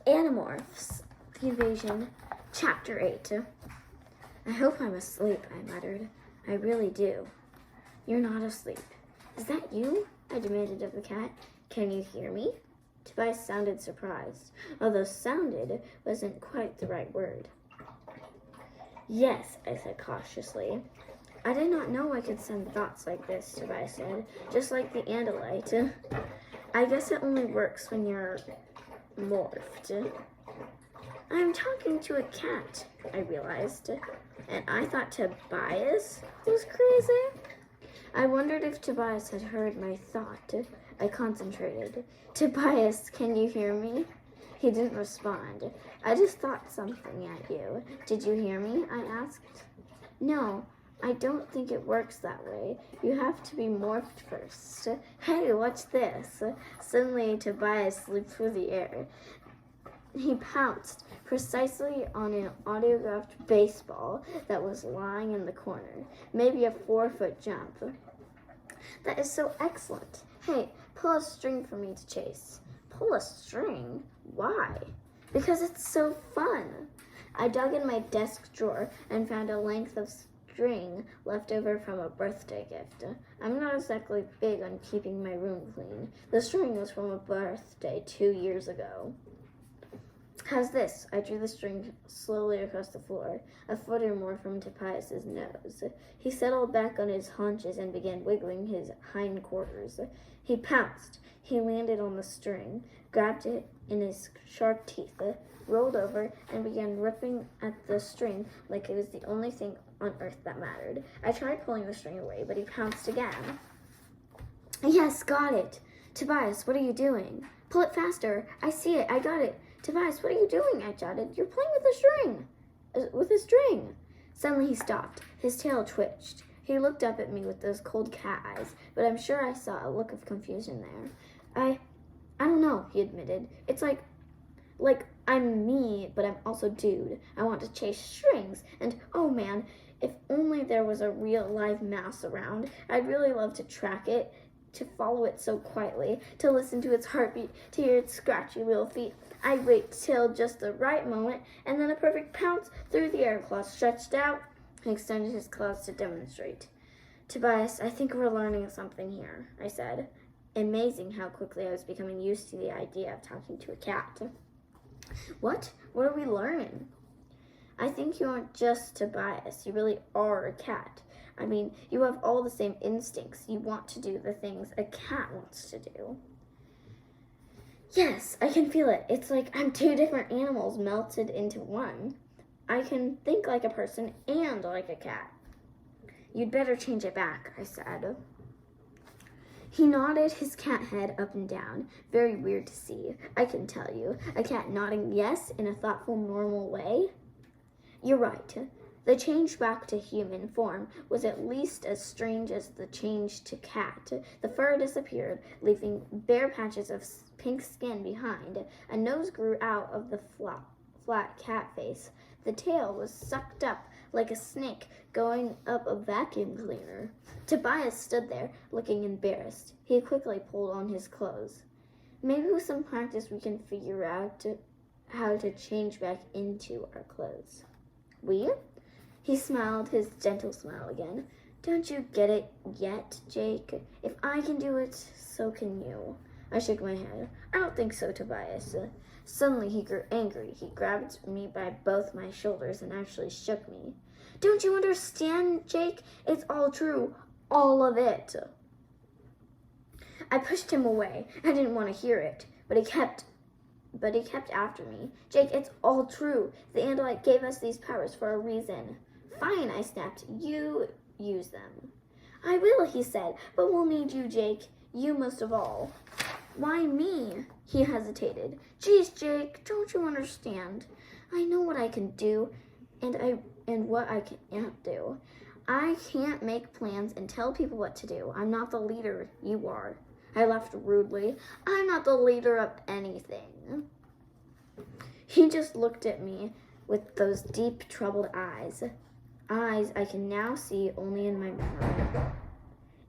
Animorphs, The Invasion, Chapter 8. I hope I'm asleep, I muttered. I really do. You're not asleep. Is that you? I demanded of the cat. Can you hear me? Tobias sounded surprised, although sounded wasn't quite the right word. Yes, I said cautiously. I did not know I could send thoughts like this, Tobias said, just like the Andalite. I guess it only works when you're morphed. I'm talking to a cat, I realized, and I thought Tobias was crazy. I wondered if Tobias had heard my thought. I concentrated. Tobias, can you hear me? He didn't respond. I just thought something at you. Did you hear me? I asked. No, I don't think it works that way. You have to be morphed first. Hey, watch this. Suddenly, Tobias leaped through the air. He pounced precisely on an autographed baseball that was lying in the corner, maybe a 4-foot jump. That is so excellent. Hey, pull a string for me to chase. Pull a string? Why? Because it's so fun. I dug in my desk drawer and found a length of string left over from a birthday gift. I'm not exactly big on keeping my room clean. The string was from a birthday 2 years ago. How's this? I drew the string slowly across the floor, a foot or more from Tobias's nose. He settled back on his haunches and began wiggling his hindquarters. He pounced. He landed on the string, grabbed it in his sharp teeth, rolled over, and began ripping at the string like it was the only thing on earth that mattered. I tried pulling the string away, but he pounced again. Yes, got it. Tobias, what are you doing? Pull it faster. I see it. I got it. Tobias, what are you doing? I shouted. You're playing with a string. With a string. Suddenly he stopped. His tail twitched. He looked up at me with those cold cat eyes, but I'm sure I saw a look of confusion there. I don't know, he admitted. It's like I'm me, but I'm also dude. I want to chase strings, and oh man, if only there was a real live mouse around. I'd really love to track it, to follow it so quietly, to listen to its heartbeat, to hear its scratchy little feet. I'd wait till just the right moment, and then a perfect pounce through the air. Claws stretched out, and extended his claws to demonstrate. Tobias, I think we're learning something here, I said. Amazing how quickly I was becoming used to the idea of talking to a cat. What? What are we learning? I think you aren't just Tobias. You really are a cat. I mean, you have all the same instincts. You want to do the things a cat wants to do. Yes, I can feel it. It's like I'm 2 different animals melted into one. I can think like a person and like a cat. You'd better change it back, I said. He nodded his cat head up and down. Very weird to see, I can tell you. A cat nodding yes in a thoughtful, normal way. You're right. The change back to human form was at least as strange as the change to cat. The fur disappeared, leaving bare patches of pink skin behind. A nose grew out of the flat cat face. The tail was sucked up like a snake going up a vacuum cleaner. Tobias stood there, looking embarrassed. He quickly pulled on his clothes. Maybe with some practice we can figure out how to change back into our clothes. We? He smiled his gentle smile again. Don't you get it yet, Jake? If I can do it, so can you. I shook my head. I don't think so, Tobias. Suddenly he grew angry. He grabbed me by both my shoulders and actually shook me. Don't you understand, Jake? It's all true. All of it. I pushed him away. I didn't want to hear it, but he kept after me. Jake, it's all true. The Andalite gave us these powers for a reason. Fine, I snapped. You use them. I will, he said, but we'll need you, Jake. You most of all. Why me? He hesitated. Geez, Jake, don't you understand? I know what I can do and what I can't do. I can't make plans and tell people what to do. I'm not the leader. You are. I laughed rudely. I'm not the leader of anything. He just looked at me with those deep, troubled eyes. Eyes I can now see only in my memory.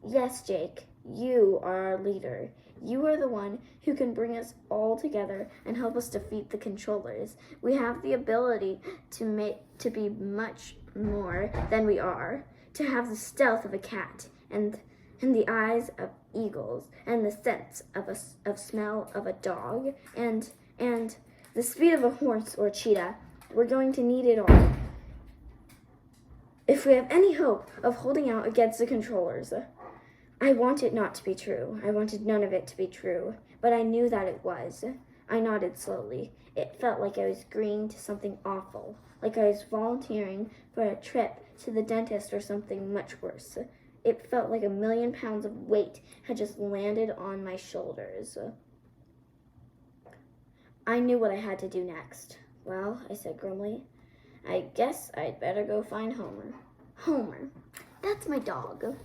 Yes, Jake, You are our leader. You are the one who can bring us all together and help us defeat the controllers. We have the ability to be much more than we are, to have the stealth of a cat and the eyes of eagles and the sense of smell of a dog and the speed of a horse or cheetah. We're going to need it all if we have any hope of holding out against the controllers. I wanted not to be true. I wanted none of it to be true, but I knew that it was. I nodded slowly. It felt like I was agreeing to something awful, like I was volunteering for a trip to the dentist or something much worse. It felt like 1,000,000 pounds of weight had just landed on my shoulders. I knew what I had to do next. Well, I said grimly, I guess I'd better go find Homer. Homer, that's my dog.